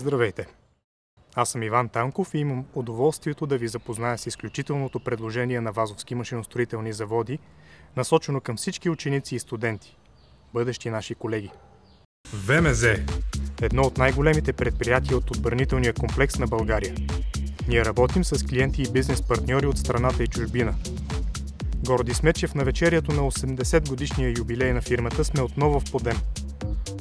Здравейте! Аз съм Иван Танков и имам удоволствието да ви запозная с изключителното предложение на Вазовски машиностроителни заводи, насочено към всички ученици и студенти, бъдещи наши колеги. ВМЗ – едно от най-големите предприятия от отбранителния комплекс на България. Ние работим с клиенти и бизнес партньори от страната и чужбина. Горди сме, че в навечерието на 80-годишния юбилей на фирмата сме отново в подем.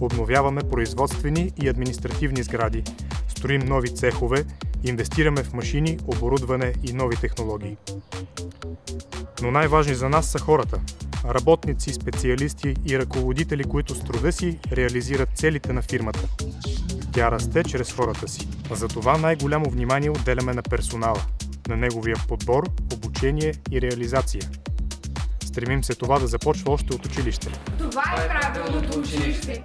Обновяваме производствени и административни сгради, строим нови цехове, инвестираме в машини, оборудване и нови технологии. Но най-важни за нас са хората – работници, специалисти и ръководители, които с труда си реализират целите на фирмата. Тя расте чрез хората си. Затова най-голямо внимание отделяме на персонала, на неговия подбор, обучение и реализация. Стремим се това да започва още от училище. Това е правилното училище!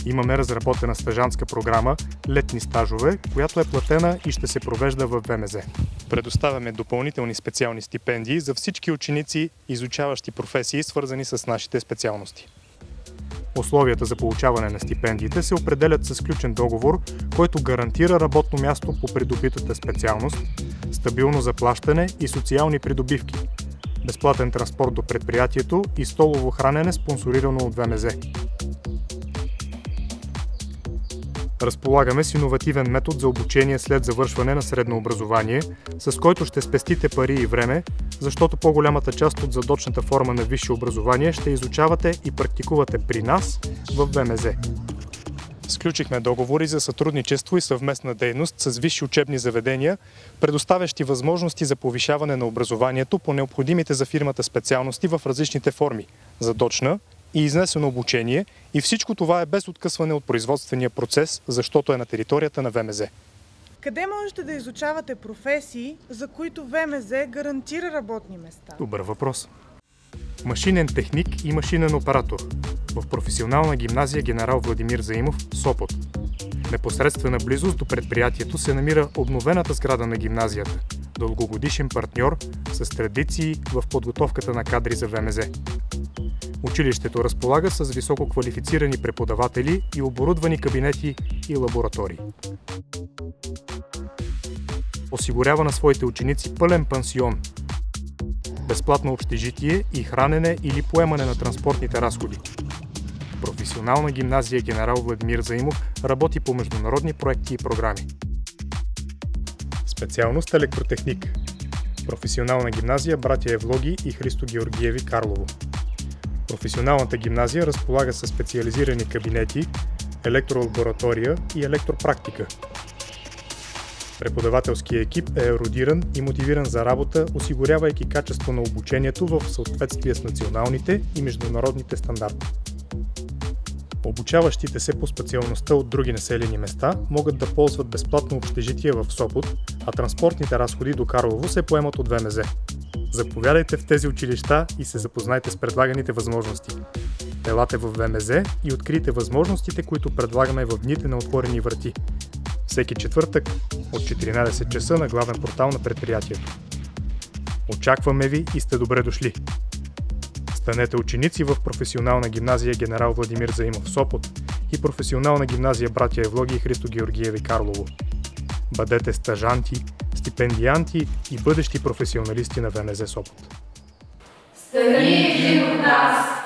Имаме разработена стажантска програма «Летни стажове», която е платена и ще се провежда в ВМЗ. Предоставяме допълнителни специални стипендии за всички ученици, изучаващи професии, свързани с нашите специалности. Условията за получаване на стипендиите се определят с сключен договор, който гарантира работно място по придобитата специалност, стабилно заплащане и социални придобивки, безплатен транспорт до предприятието и столово хранене, спонсорирано от ВМЗ. Разполагаме с иновативен метод за обучение след завършване на средно образование, с който ще спестите пари и време, защото по-голямата част от задочната форма на висше образование ще изучавате и практикувате при нас в ВМЗ. Сключихме договори за сътрудничество и съвместна дейност с висши учебни заведения, предоставящи възможности за повишаване на образованието по необходимите за фирмата специалности в различните форми – задочна и изнесено обучение, и всичко това е без откъсване от производствения процес, защото е на територията на ВМЗ. Къде можете да изучавате професии, за които ВМЗ гарантира работни места? Добър въпрос. Машинен техник и машинен оператор в професионална гимназия Генерал Владимир Заимов, Сопот. Непосредствена близост до предприятието се намира обновената сграда на гимназията, дългогодишен партньор с традиции в подготовката на кадри за ВМЗ. Училището разполага с високо квалифицирани преподаватели и оборудвани кабинети и лаборатории. Осигурява на своите ученици пълен пансион, безплатно общежитие и хранене или поемане на транспортните разходи. Професионална гимназия Генерал Владимир Заимов работи по международни проекти и програми. Специалност електротехник. Професионална гимназия Братя Евлоги и Христо Георгиеви, Карлово. Професионалната гимназия разполага със специализирани кабинети, електролаборатория и електропрактика. Преподавателският екип е ерудиран и мотивиран за работа, осигурявайки качество на обучението в съответствие с националните и международните стандарти. Обучаващите се по специалността от други населени места могат да ползват безплатно общежитие в Сопот, а транспортните разходи до Карлово се поемат от ВМЗ. Заповядайте в тези училища и се запознайте с предлаганите възможности. Елате в ВМЗ и открийте възможностите, които предлагаме в дните на отворени врати. Всеки четвъртък от 14 часа на главен портал на предприятието. Очакваме ви и сте добре дошли! Станете ученици в професионална гимназия Генерал Владимир Заимов, Сопот и професионална гимназия Братя Евлоги и Христо Георгиеви, Карлово. Бъдете стажанти, стипендианти и бъдещи професионалисти на ВМЗ Сопот. Стани един от нас!